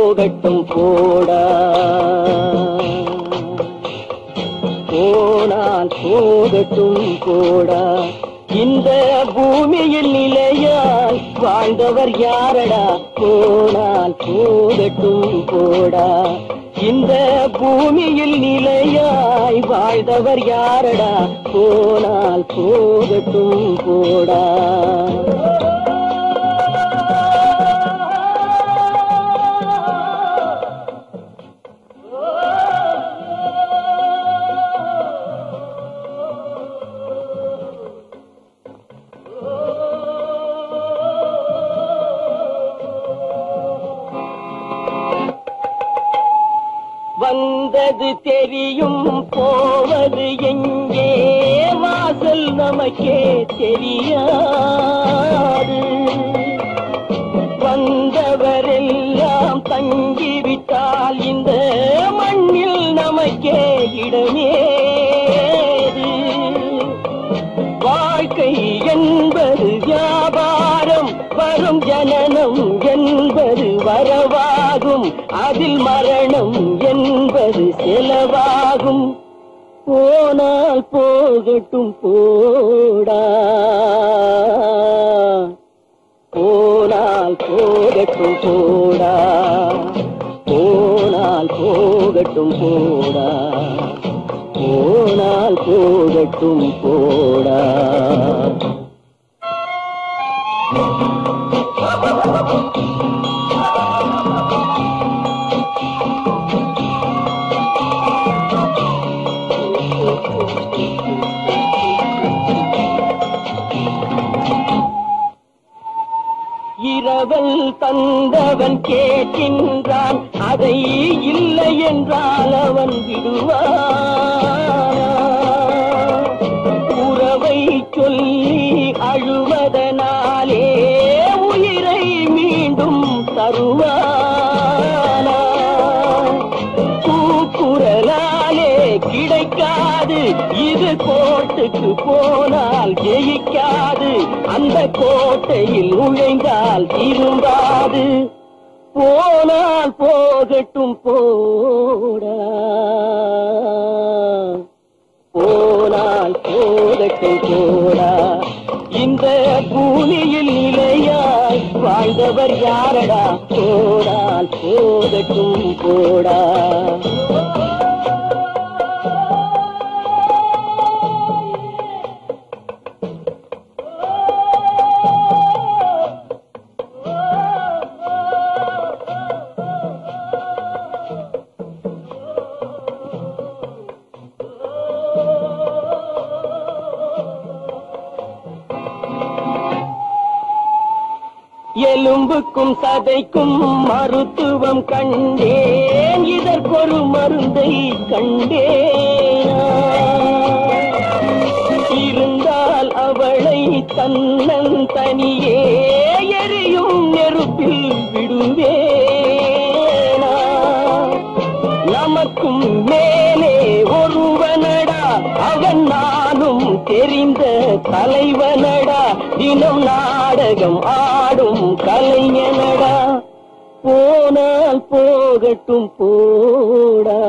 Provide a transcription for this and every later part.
போகட்டும் போடா, போனால் போகட்டும் போடா. இந்த பூமியில் நிலையாய் வாழ்ந்தவர் யாரடா, போனால் போகட்டும் போடா. இந்த பூமியில் நிலையாய் வாழ்ந்தவர் யாரடா, போனால் போகட்டும் போடா. வந்தது தெரியும் போவது எங்கே, வாசல் நமக்கே தெரியாது. வந்தவரெல்லாம் தங்கிவிட்டால் இந்த மண்ணில் நமக்கே இடமேது. வாழ்க்கை என்பது வியாபாரம், வரும் ஜனனம் என்பது வரவாகும், அதில் மரணம் என்பது செலவாகும். போனால் போகட்டும் போடா, போனால் போகட்டும் போடா, போனால் போகட்டும் போடா, போனால் போகட்டும் போடா. இரவல் தந்தவன் கேட்கின்றான், அதை இல்லை என்றால் அவன் விடுவான். உறவை சொல்லி அழுவதனாலே உயிரை மீண்டும் தருவானா. கூக்குரலாலே கிடைக்காது, இது கோட்டுக்கு போனால் ஜெயிக்காது, அந்த கோட்டையில் நுழைந்தால் திரும்பாது. போனால் போகட்டும் போடா, போனால் போகட்டும் போடா. இந்த பூமியில் நிலையாய் வாழ்ந்தவர் யாரடா, போனால் போகட்டும் போடா. எலும்புக்கும் சதைக்கும் மருத்துவம் கண்டேன், இதற்கொரு மருந்தை கண்டேன். இருந்தால் அவளை தன்னன் தனியே எரியும் நெருப்பில் விடுவேனா. நமக்கும் மேலே ஒருவனடா, அவன் நானும் தெரிந்த தலைவனடா, தினம் நாடகம் ஆடும் கலைஞனடா. போனால் போகட்டும் போடா,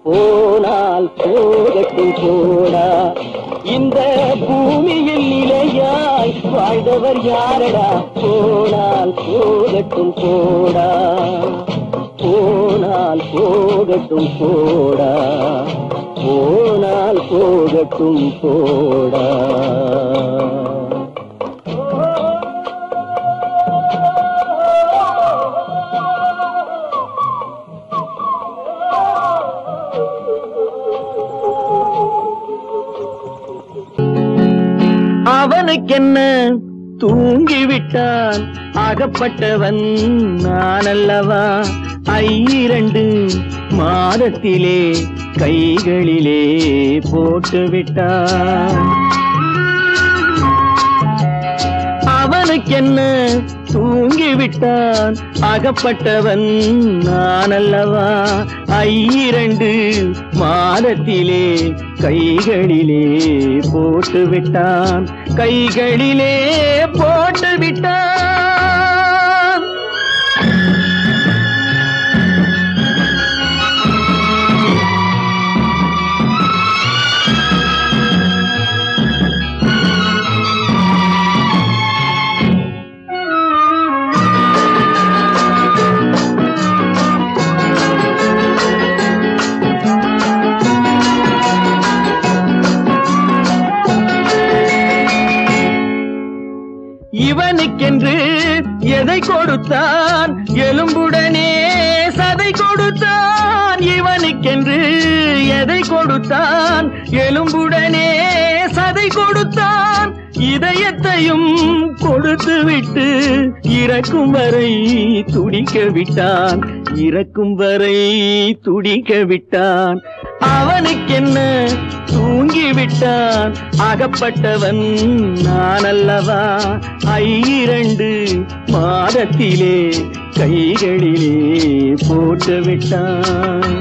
போனால் போகட்டும் போடா. இந்த பூமியில் நிலையாய் வாழ்ந்தவர் யாரடா, போனால் போகட்டும் போடா, போனால் போகட்டும் போடா, போனால் போகட்டும் போடா. அவனுக்கென்ன தூங்கிவிட்டான், அகப்பட்டவன் நான் அல்லவா. 2 மாதத்திலே கைகளிலே போட்டுவிட்டான். அவனுக்கென்ன தூங்கிவிட்டான், அகப்பட்டவன் நான் அல்லவா. 2 மாதத்திலே கைகளிலே போட்டுவிட்டான், கைகளிலே போட்டுவிட்டான். கொடுத்தான், எலும்புடனே சதை கொடுத்தான், இதயத்தையும் கொடுத்து விட்டு இறக்கும் வரை துடிக்க விட்டான், இறக்கும் வரை துடிக்க விட்டான். அவனுக்கென்ன தூங்கிவிட்டான், அகப்பட்டவன் நான் அல்லவா. 2 மாதத்திலே கைகளிலே போட்டு விட்டான்.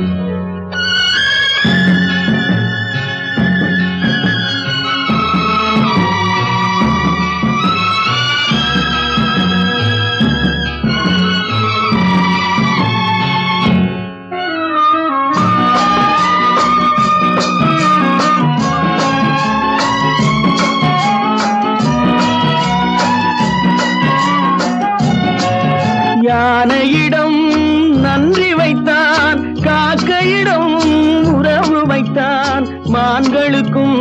யானையிடம் நன்றி வைத்தான், காக்கையிடம் உறவு வைத்தான், மான்களுக்கும்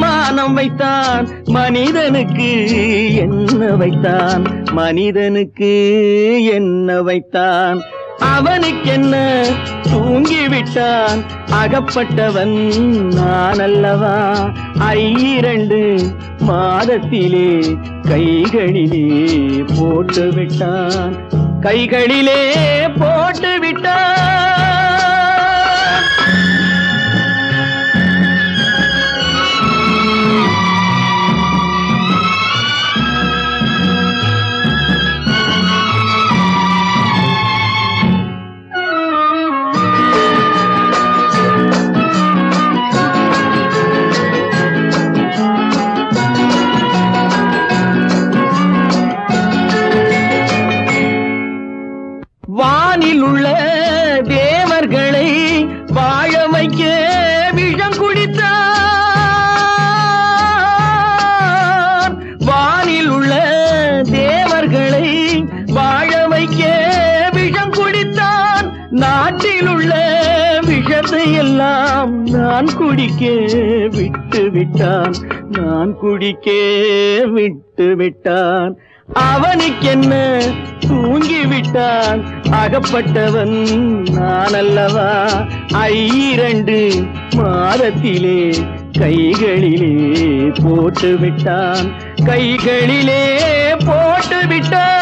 மானம் வைத்தான், மனிதனுக்கு என்ன வைத்தான், மனிதனுக்கு என்ன வைத்தான். அவனுக்கென்ன தூங்கிவிட்டான், அகப்பட்டவன் நான் அல்லவா. 2 மாதத்திலே கைகளிலே போட்டு விட்டான், கைகளிலே போட்டு விட்டான். வானில் உள்ள தேவர்களை வாழ வைக்க விஷம் குடித்தான், வானில் உள்ள தேவர்களை வாழ வைக்க விஷம் குடித்தான். நாட்டில் உள்ள விஷத்தை எல்லாம் நான் குடிக்க விட்டு விட்டான், நான் குடிக்க விட்டு விட்டான். அவனுக்கென்ன தூங்கிவிட்டான், அகப்பட்டவன் நான் அல்லவா. 2 மாதத்திலே கைகளிலே போட்டு விட்டான், கைகளிலே போட்டு விட்டான்.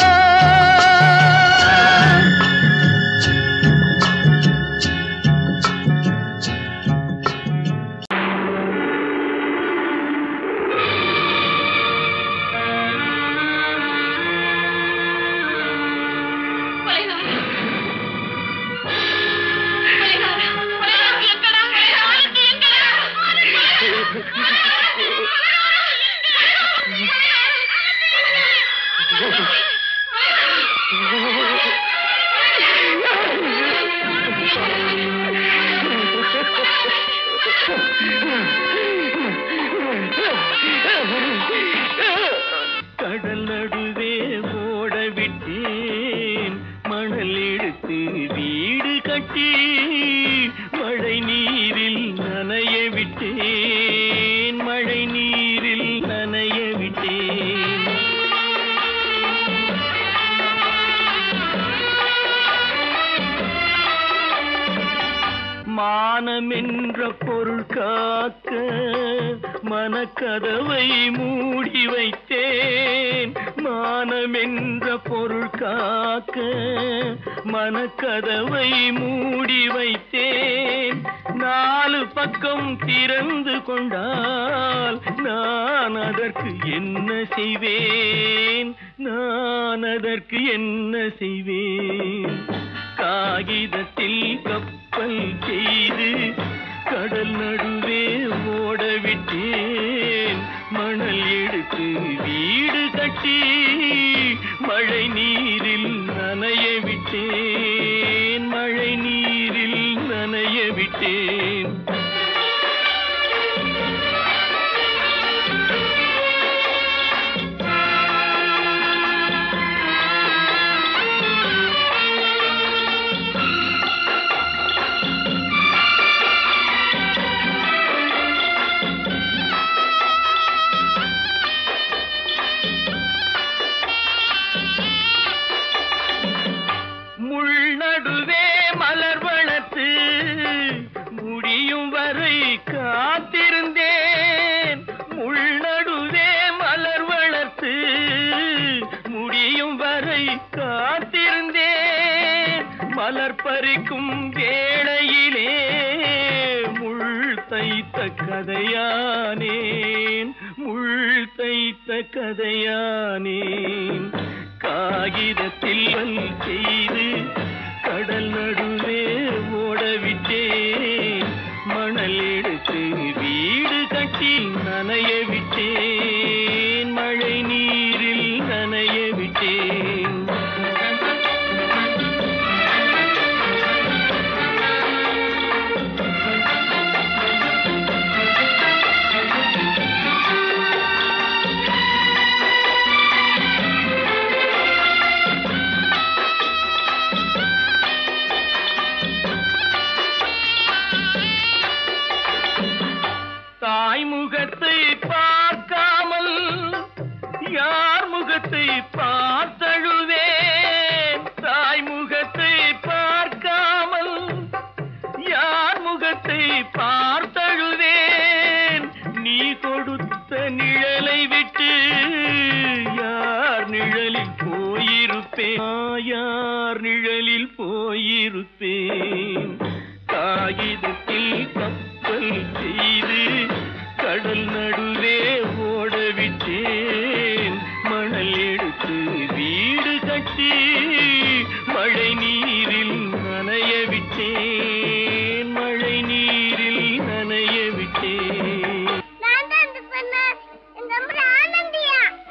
கடல் நடுவே ஓட விட்டேன், மணல் எடுத்து வீடு கட்டி மழை நீரில் நனைய விட்டேன், மழை நீரில் நனைய விட்டேன். மானம் என்ற பொருள் காக்க மனக்கதவை மூடி வைத்தேன், மானம் என்ற பொருள் காக்க மனக்கதவை மூடி வைத்தேன். 4 பக்கம் திறந்து கொண்டால் நான் அதற்கு என்ன செய்வேன், நான் அதற்கு என்ன செய்வேன். காகிதத்தில் கப்பல் செய்து கடல் நடுவே ஓட விட்டேன், மணல் எடுத்து வீடு கட்டி மழை நீரில் நனைய விட்டேன், மழை நீரில் நனைய விட்டேன். மலர் பறிக்கும் வேளையிலே முள் தைத்த கதையானேன், முள் தைத்த கதையானேன். காகிதத்தில் செய்து கடல் நடுவே ஓடவிட்டேன், மணல் எடுத்து வீடு கட்டி நனைய விட்டேன், மழை நீரில் நனைய விட்டேன். தாய்முகத்தை பார்க்காமல் யார் முகத்தை பார்த்தழுவேன், தாய்முகத்தை பார்க்காமல் யார் முகத்தை பார்த்தழுவேன். நீ கொடுத்த நிழலை விட்டு யார் நிழலில் போயிருப்பேன், யார் நிழலில் போயிருப்பேன். காகிதத்தில் கப்பல் செய்து கடல் நடுவே ஓடவிட்டேன், மணல் எடுத்து வீடு கட்டி மழை நீரில் நனைய விட்டேன், மழை நீரில் நனைய விட்டேன்.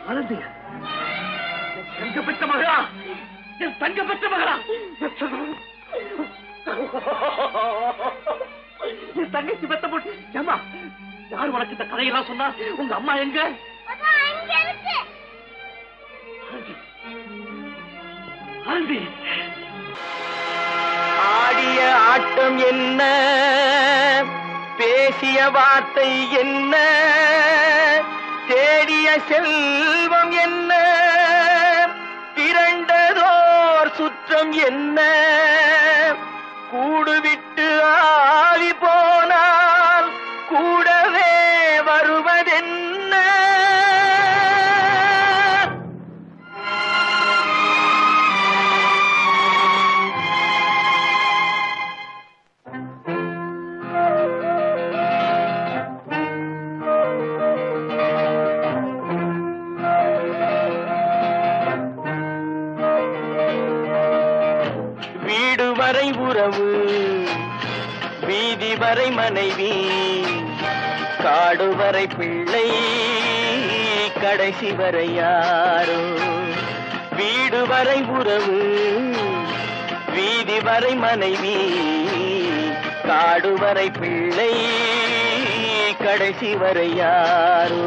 ஆனந்தியா, தங்க பெற்ற மகளா, என் தங்க பெற்ற மகளா, என் தங்கச்சி பெத்த போட்டு. ஏமா, யார் உனக்கு இந்த கதையெல்லாம் சொன்னா? உங்க அம்மா எங்க? ஆனந்தி, ஆடிய ஆட்டம் என்ன, பேசிய வார்த்தை என்ன, தேடிய செல்வம் என்ன, திரண்டதோர் சுற்றம் என்ன, கூடுவிட்டு ஆவி போனால் கூடவே வருவதென்ன. வீடு வரை உறவு, வீதி வரை மனைவி, காடு வரை பிள்ளை, கடைசி வரை யாரோ. வீடு வரை உறவு, வீதி வரை மனைவி, காடு வரை பிள்ளை, கடைசி வரை யாரோ.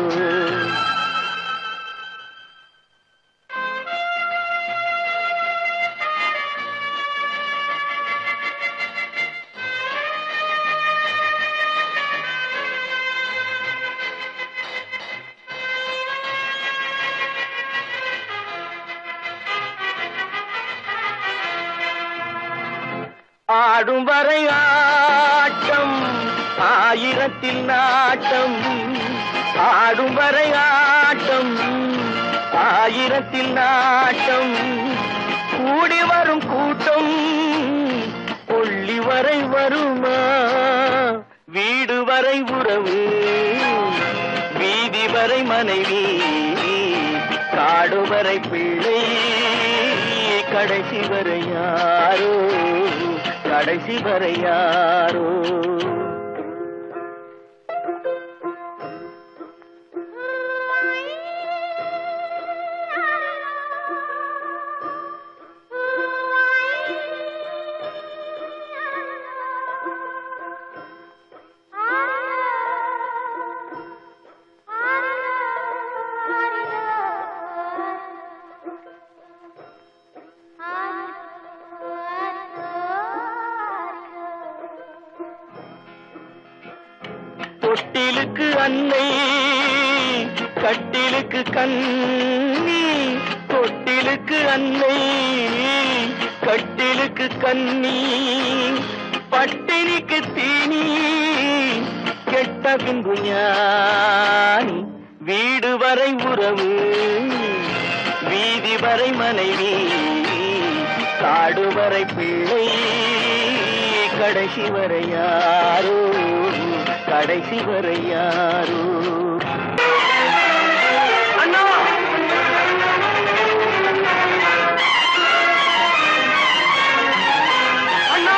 ஆடும் வரை ஆட்டம், ஆயிரத்தில் நாட்டம், ஆடும் வரை ஆட்டம், ஆயிரத்தில் நாட்டம், கூடி வரும் கூட்டம் கொள்ளி வரை வருமா. வீடு வரை உறவு, வீதி வரை மனைவி, காடு வரை பிள்ளை, கடைசி வரை யாரோ, கடைசி வரை யாரோ. தொட்டிலுக்கு அன்னை, கட்டிலுக்கு கண்ணி, தொட்டிலுக்கு அன்னை, கட்டிலுக்கு கண்ணி, பட்டினிக்கு தீனி, கெட்ட பின்பு ஞானி. வீடு வரை உறவு, வீதி வரை மனைவி, காடுவரை பிள்ளை கடைசி வரை யாரோ, கடைசி வரை யாரோ. அண்ணா அண்ணா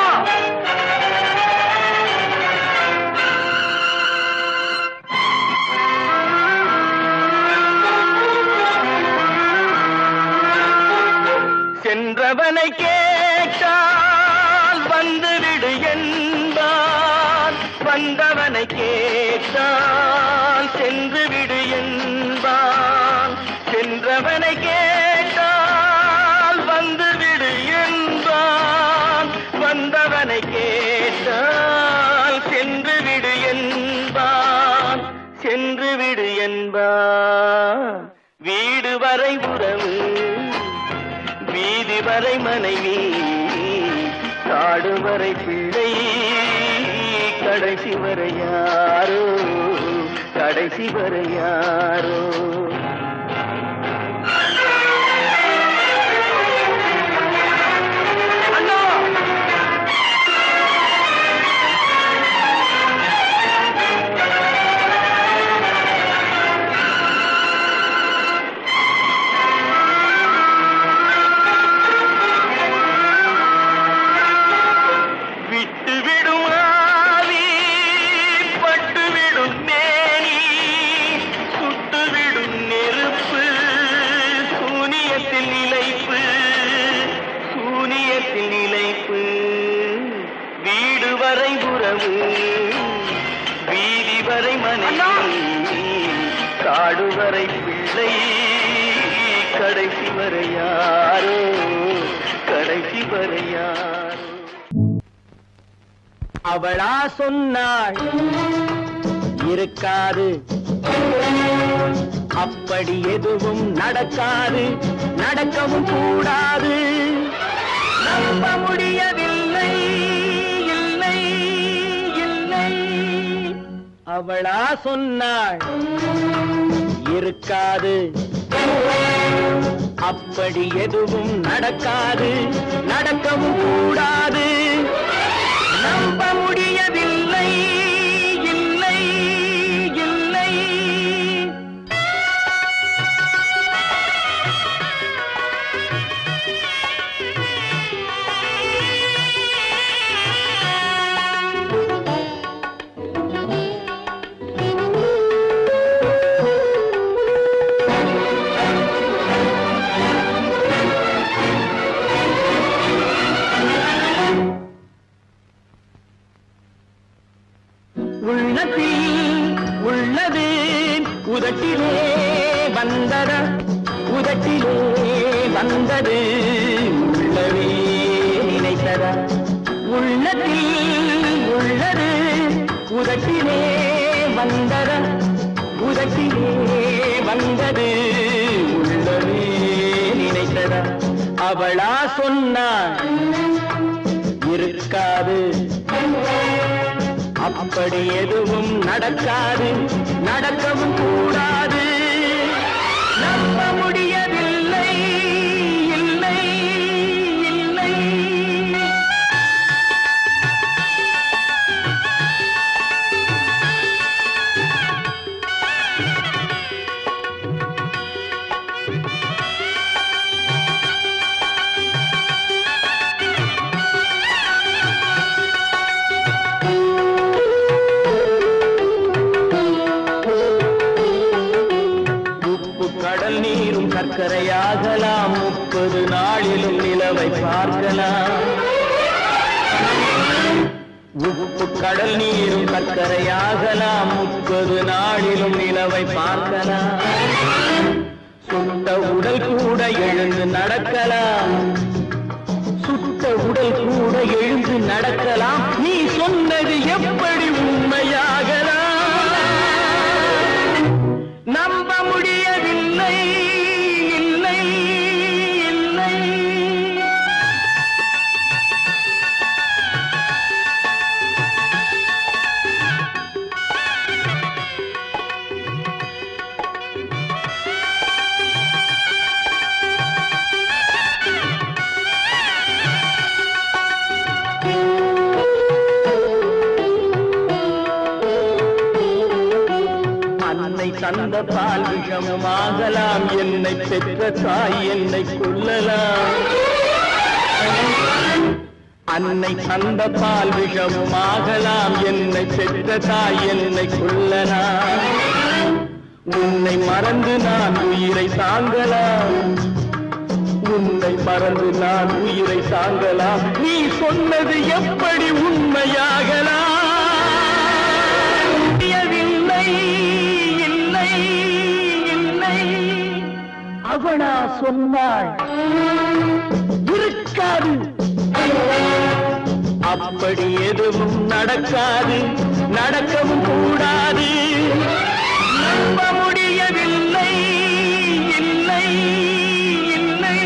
சென்றவனை கேட்டால் வந்துவிடு என்பான், வந்தவனை கேட்டால் சென்று விடு என்பான். சென்றவனை கேட்டால் வந்துவிடு என்பான், வந்தவனை கேட்டால் சென்று விடு என்பான், சென்று விடு என்பான். வீடு வரை உறவு, வீதி வரை மனைவி, காடு வரை பிள்ளை கடைசி வரை யாரோ, கடைசி வரை யாரோ. வீடு வரை உறவு, வீதி வரை மனைவி, காடு வரை பிள்ளை கடைசி வரை யாரோ, கடைசி வரை யாரோ. அவளா சொன்னாள் இருக்காது, அப்படி எதுவும் நடக்காது, நடக்கவும் கூடாது. நம்ப முடியவில்லை, இல்லை இல்லை. அவளா சொன்னாள் இருக்காது, அப்படி எதுவும் நடக்காது, நடக்கவும் கூடாது. நம்ப முடியவில்லை, இல்லை இல்லை. உள்ளது உதட்டிலே வந்தத, உதட்டிலே வந்தது உள்ளவே நினைத்தத. உள்ளத்தில் உள்ளது உதட்டிலே வந்தத, உதட்டிலே வந்தது உள்ளவே நினைத்தத. அவளா சொன்னாள் இருக்காது, அப்படி எதுவும் நடக்காது, நடக்கவும் கூடாது. நம்ப முடியவில்லை, இல்லை இல்லை. சர்க்கரையாகலாம், 30 நாளிலும் நிலவை பார்க்கலாம். உப்பு கடல் நீரும் சர்க்கரையாகலாம், 30 நாளிலும் நிலவை பார்க்கலாம். சுட்ட உடல் கூட எழுந்து நடக்கலாம், சுட்ட உடல் கூட எழுந்து நடக்கலாம். நீ சொன்னது எப்படி உண்மையாகலாம்? நம்ப முடியவில்லை, இல்லை இல்லை. அன்னை தந்த பால் விஷமும் ஆகலாம், என்னை பெற்ற தாய் என்னை கொல்லலாம். அன்னை தந்த பால் விஷமும் ஆகலாம், என்னை பெற்ற தாய் என்னை கொல்லலாம். உன்னை மறந்து நான் உயிரை தாங்கலாம், உன்னை மறந்து நான் உயிரை தாங்கலாம். நீ சொன்னது எப்படி உண்மையாகலாம்? இல்லை இல்லை இல்லை அவளா சொன்னாள், இருக்காது, அப்படி எதுவும் நடக்காது, நடக்கவும் கூடாது. நம்ப முடியவில்லை, இல்லை இல்லை.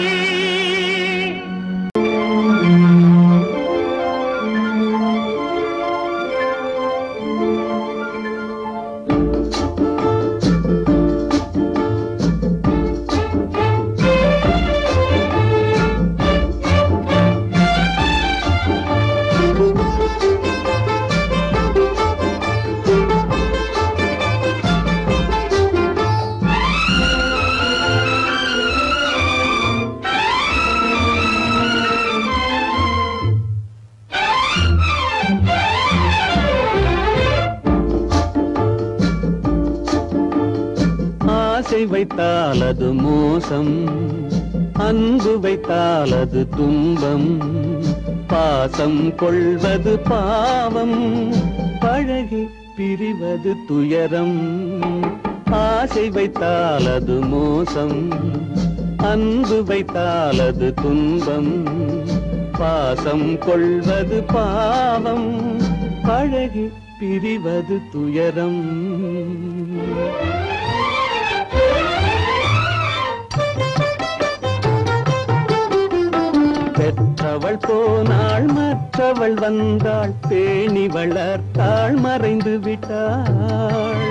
ஆசை வைத்தால் அது மோசம், அன்பு வைத்தால் அது துன்பம், பாசம் கொள்வது பாவம், பழகி பிரிவது துயரம். ஆசை வைத்தால் அது மோசம், அன்பு வைத்தால் அது துன்பம், பாசம் கொள்வது பாவம், பழகி பிரிவது துயரம். பெற்றவள் போனாள், மற்றவள் வந்தாள், பேணி வளர்த்தாள், மறைந்து விட்டாள்.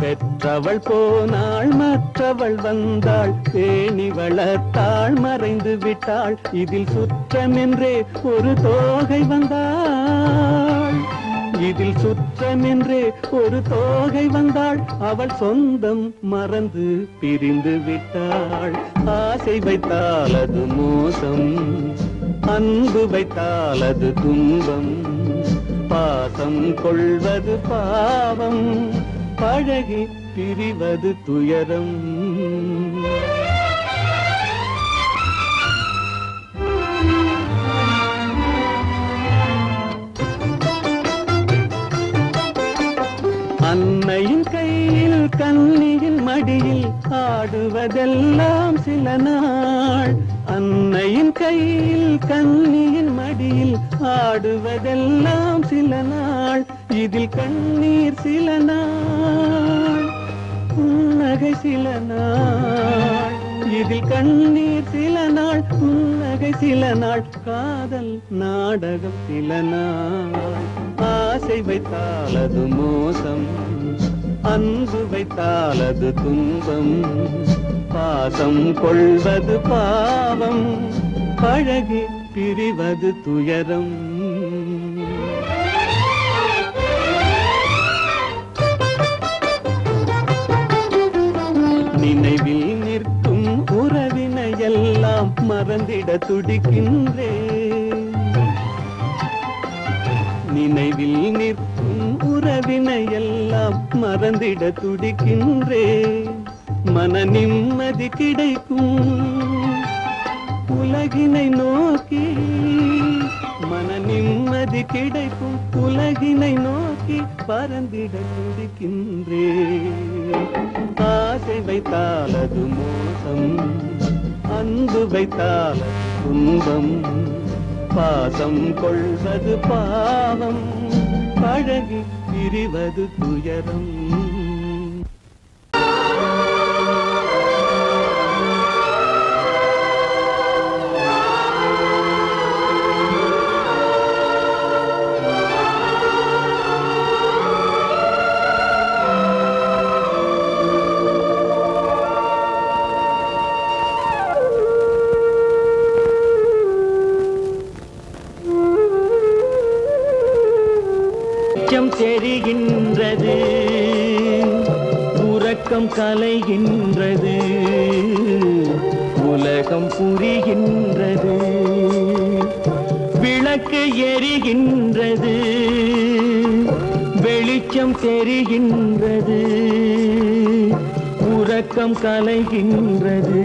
பெற்றவள் போனாள், மற்றவள் வந்தாள், பேணி வளர்த்தாள், மறைந்து விட்டாள். இதில் சுற்றமென்றே ஒரு தோகை வந்தாள், இதில் சுற்றமென்றே ஒரு தோகை வந்தாள். அவள் சொந்தம் மறந்து பிரிந்து விட்டாள். ஆசை வைத்தால் அது மோசம், அன்பு வைத்தால் அது துன்பம், பாசம் கொள்வது பாவம், பழகி பிரிவது துயரம். அன்னையின் கையில் கன்னியின் மடியில் ஆடுவதெல்லாம் சில நாள், அன்னையின் கையில் கன்னியின் மடியில் ஆடுவதெல்லாம் சில நாள். இதில் கண்ணீர் சில நாள், புன்னகை சில நாள். இதில் கண்ணீர் சில நாள், புன்னகை சில நாள், காதல் நாடகம் சில நாள். ஆசை வைத்தால் அது மோசம், அன்பு வைத்தால் அது துன்பம், பாசம் கொள்வது பாவம், பழகி பிரிவது துயரம். நினைவில் நிற்கும் உறவினை எல்லாம் மறந்திட துடிக்கின்றேன், நினைவில் நிற்கும் உறவினை எல்லாம் மறந்திட துடிக்கின்றேன். மன நிம்மதி கிடைக்கும் உலகினை நோக்கி, மன நிம்மதி கிடைக்கும் உலகினை நோக்கி பறந்திட துடிக்கின்றேன். ஆசை வைத்தால் அது மோசம், அன்பு வைத்தால் துன்பம், பாசம் கொள்வது பாவம், பழகி பிரிவது துயரம். வெளிச்சம் தெரிகின்றது, உறக்கம் கலைகின்றது, உலகம் புரிகின்றது. விளக்கு எரிகின்றது, வெளிச்சம் தெரிகின்றது, உறக்கம் கலைகின்றது,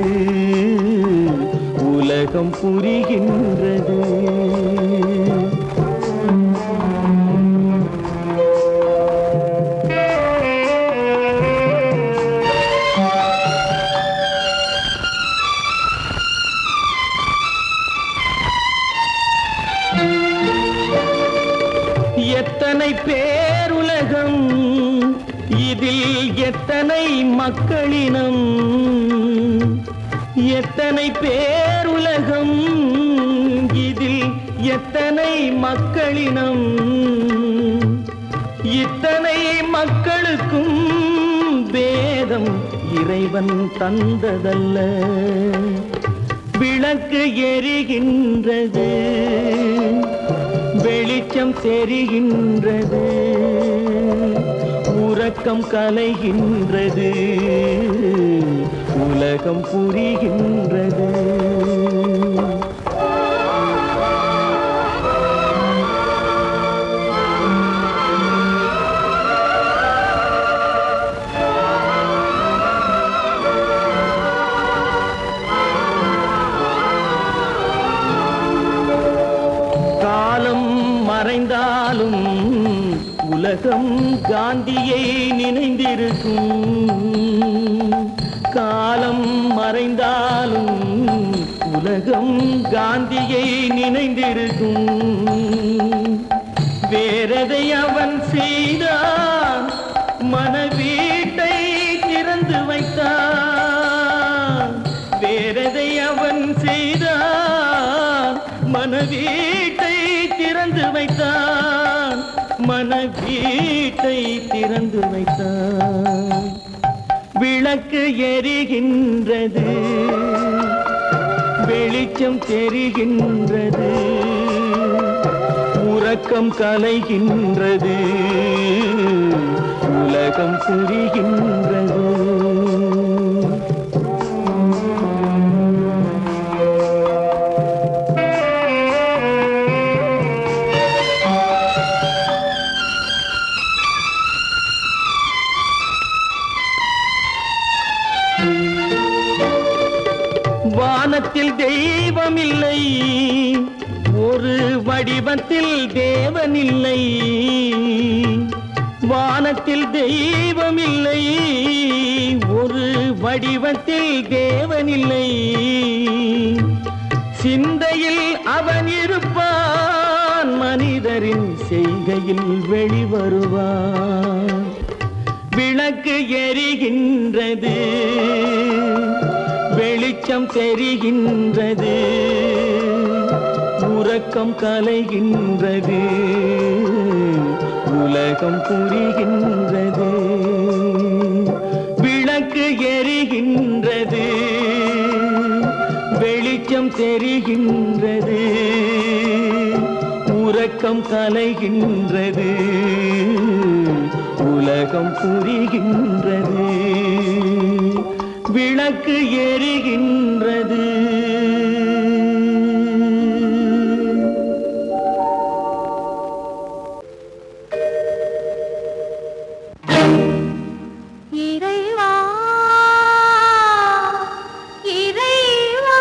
உலகம் புரிகின்றது. எத்தனை பேருலகம், இதில் எத்தனை மக்களினம், எத்தனை பேருலகம், இதில் எத்தனை மக்களினம். இத்தனை மக்களுக்கும் வேதம் இறைவன் தந்ததல்ல. விளக்கு எரிகின்றது, வெளிச்சம் தெரிகின்றது, உறக்கம் கலைகின்றது, உலகம் புரிகின்றது. மறைந்தாலும் உலகம் காந்தியை நினைந்திருக்கும். காலம் மறைந்தாலும் உலகம் காந்தியை நினைந்திருக்கும். வேறதை அவன் செய்தான், மனவீட்டை திறந்து வைத்தான். வேறதை அவன் செய்தான், மனவீட்டை திறந்து வைத்தான், மனவீட்டை திறந்து வைத்தான். விளக்கு எரிகின்றது, வெளிச்சம் தெரிகின்றது, உறக்கம் கலைகின்றது, உலகம் புரிகின்றது. வானத்தில் தெய்வம் இல்லை, ஒரு வடிவத்தில் தேவன் இல்லை. வானத்தில் தெய்வம் இல்லை, ஒரு வடிவத்தில் தேவன் இல்லை. சிந்தையில் அவன் இருப்பான், மனிதரின் செய்கையில் வெளிவருவான். விளக்கு எரிகின்றது, வெளிச்சம் தெரிகின்றது, உறக்கம் கலைகின்றது, உலகம் புரிகின்றது. விளக்கு எரிகின்றது, வெளிச்சம் தெரிகின்றது, உறக்கம் கலைகின்றது, உலகம் புரிகின்றது. விளக்கு எரிகின்றது. இறைவா இறைவா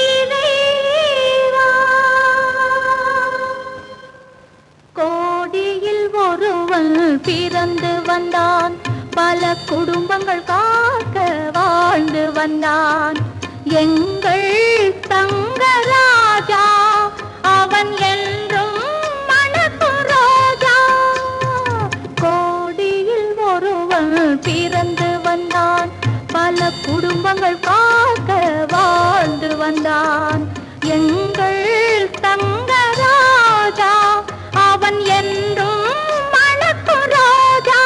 இறைவா, கோடியில் ஒருவன் பிறந்து வந்தான், பல குடும்பங்கள் காக்க வாழ்ந்து வந்தான். எங்கள் தங்கராஜா அவன் என்றும் மணக்கும் ரோஜா. கோடியில் ஒருவன் பிறந்து வந்தான், பல குடும்பங்கள் காக்க வாழ்ந்து வந்தான். எங்கள் தங்கராஜா அவன் என்றும் மணக்கும் ரோஜா.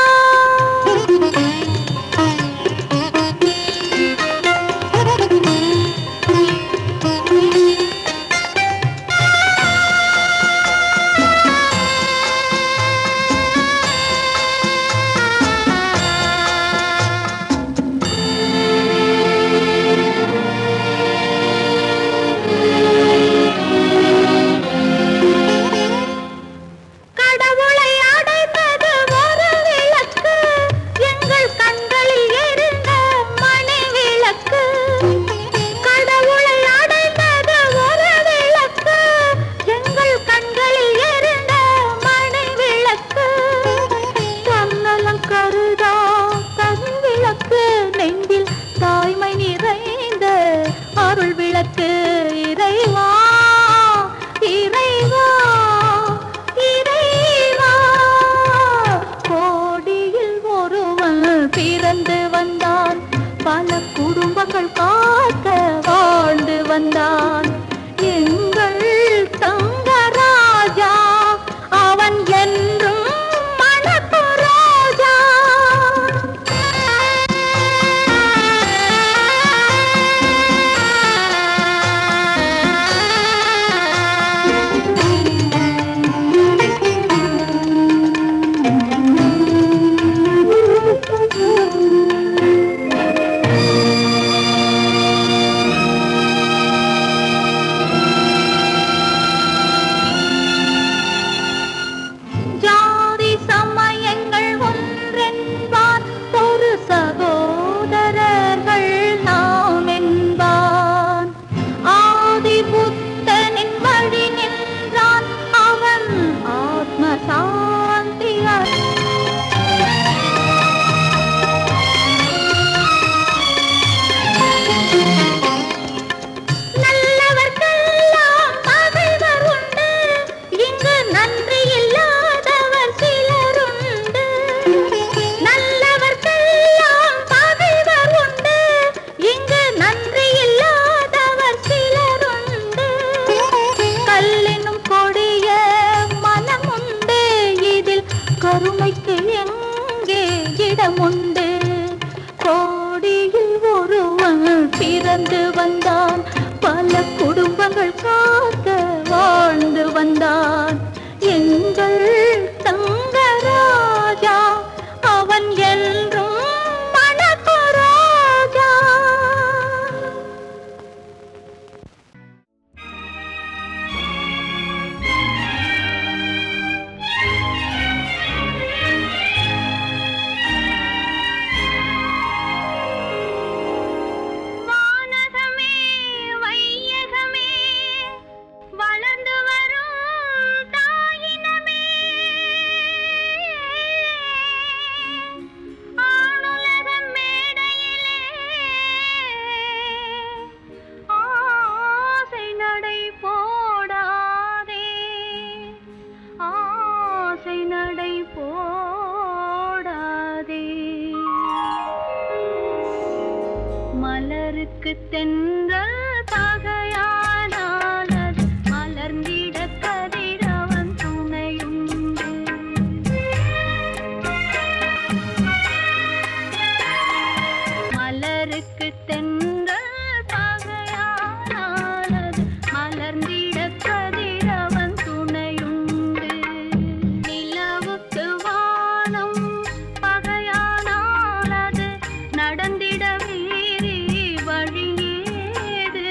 மலருக்கு தென்றல் பகையானால் அது மலர்ந்திட கதிரவன் துணையுண்டு. மலருக்கு தென்றல் பகையானால் அது மலர்ந்திட கதிரவன் துணையுண்டு. நிலவுக்கு வானம் பகையானால் அது நடந்திட வேறே வழியேது.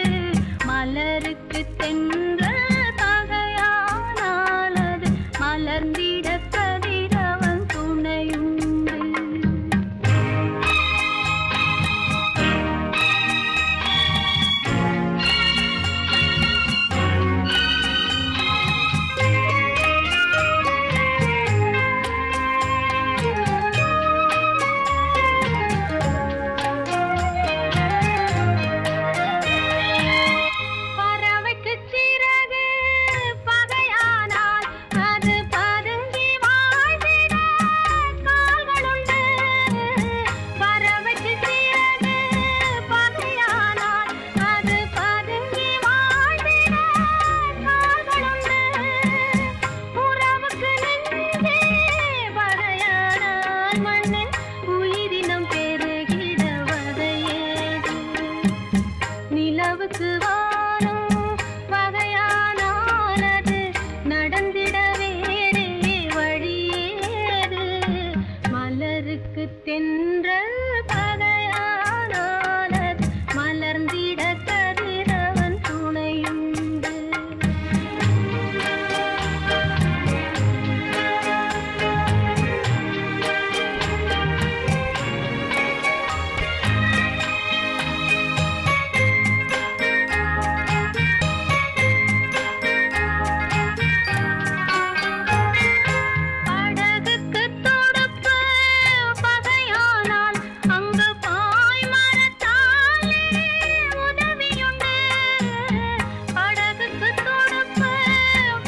மலருக்கு தென்றல் பகையானால் அது மலர்ந்திட கதிரவன் துணையுண்டு. பறவைக்கு சிறகு பகையானால் அது பதுங்கி வாழ்ந்திட கால்களுண்டு. பறவைக்கு சிறகு பகையானால் அது பதுங்கி வாழ்ந்திட கால்களுண்டு. உறவுக்கு நெஞ்சே பகையானால் மண்ணில் உயிரினம் பெருகிட வதையேது. நிலவுக்கு வானம் பகையானால் அது நடந்திட வேறே வழியேது. மலருக்கு தென்றல் பகையானால் அது மலர்ந்திட கதிரவன் துணையுண்டு. படகுக்கு தொடுப்பு பகையானால் அங்கு பாய்மரத்தாலே உதவியுண்டு. படகுக்கு தொடுப்பு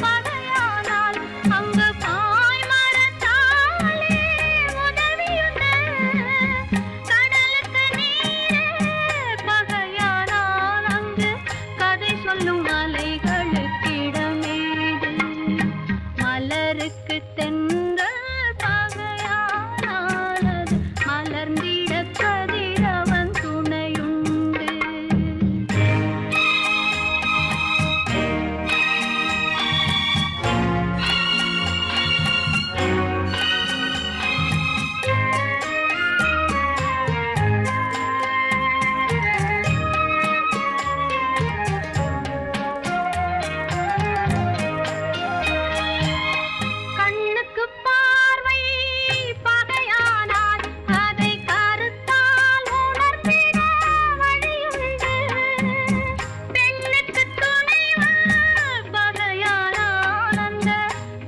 பகையானால் அங்கு பாய்மரத்தாலே உதவியுண்டு. கடலுக்கு நீரே பகையானால் அங்கு கதை சொல்லும் அலைகளுக்கிடமேது. மலருக்கு தென்றல் பகையானால் அது மலர்ந்திட கதிரவன் துணையுண்டு. கண்ணுக்கு பார்வை பகையானால் அதை கருத்தால் உணர்த்திட வழியுண்டு. பெண்ணுக்கு துணைவன் பகையானால் அந்த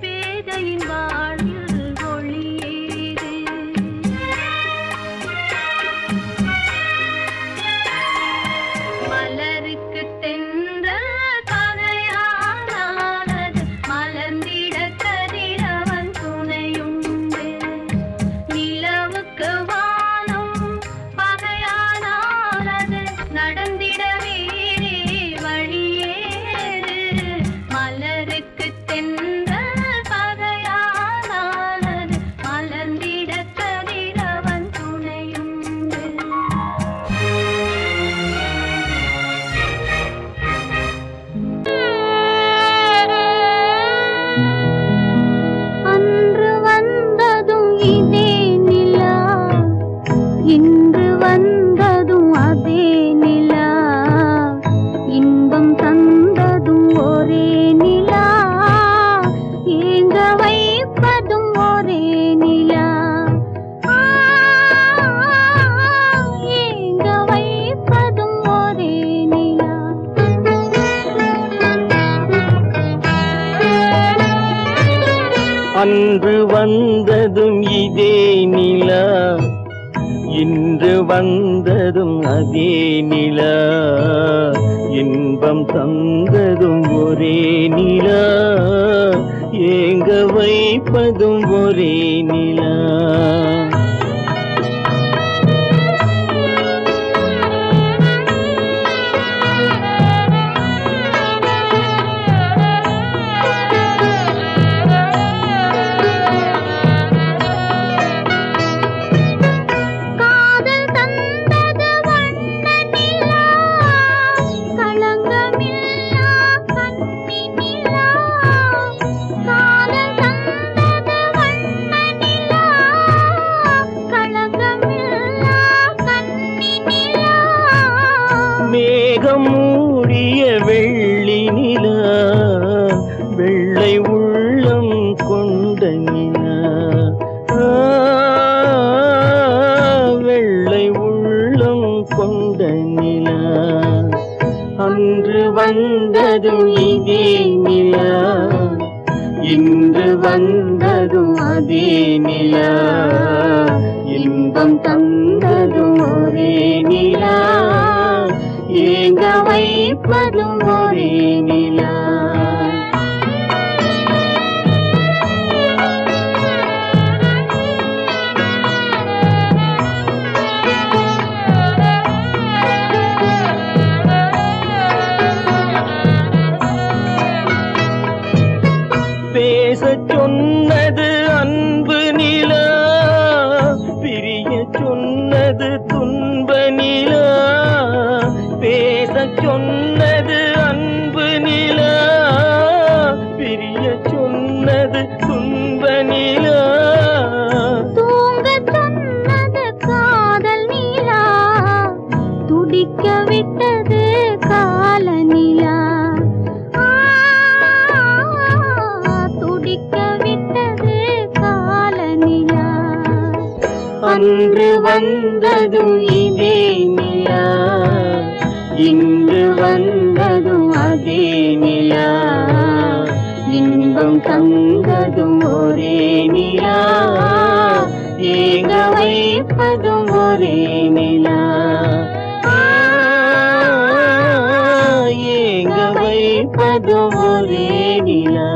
பேதையின் வாழ்வில் ஒளியேது. மலருக்கு தென்றல் பகையானால் அது மலர்ந்திட கதிரவன் துணையுண்டு. நிலவுக்கு வானம் பகையானால் அது நடந்திட வேறே வழியேது. மலருக்கு தென்றல் பகையானால் அது மலர்ந்திட கதிரவன் துணையுண்டு. அன்று வந்ததும் இதே நிலா, இன்று வந்ததும் அதே நிலா. இன்பம் தந்ததும் ஒரே நிலா, ஏங்க வைப்பதும் ஒரே நிலா. ஏங்க வைப்பதும் ஒரே நிலா. அன்று வந்ததும் இதே நிலா, இன்று வந்ததும் அதே நிலா. இன்பம் தந்ததும் ஒரே நிலா, ஏங்க வைப்பதும் ஒரே நிலா. நிலா, இன்று வந்ததும் அதே நிலா, இன்பம் தந்ததும் ஒரே நிலா, ஏங்க வைப்பதும் ஒரே நிலா. பேசச் சொன்னது அன்பு நிலா, பிரிய சொன்னது துன்ப நிலா. பேசச் சொன்னது அன்பு நிலா, பிரிய சொன்னது துன்ப நிலா. தூங்கச் சொன்னது காதல் நிலா, துடிக்க விட்டது கால நிலா. துடிக்க விட்டது கால நிலா. அன்று வந்ததும் இதே நிலா, இன்று வந்ததும் அதே நிலா, இன்பம் தந்ததும் ஒரே நிலா, ஏங்க வைப்பதும் ஒரே நிலா. ஏங்க வைப்பதும் ஒரே நிலா.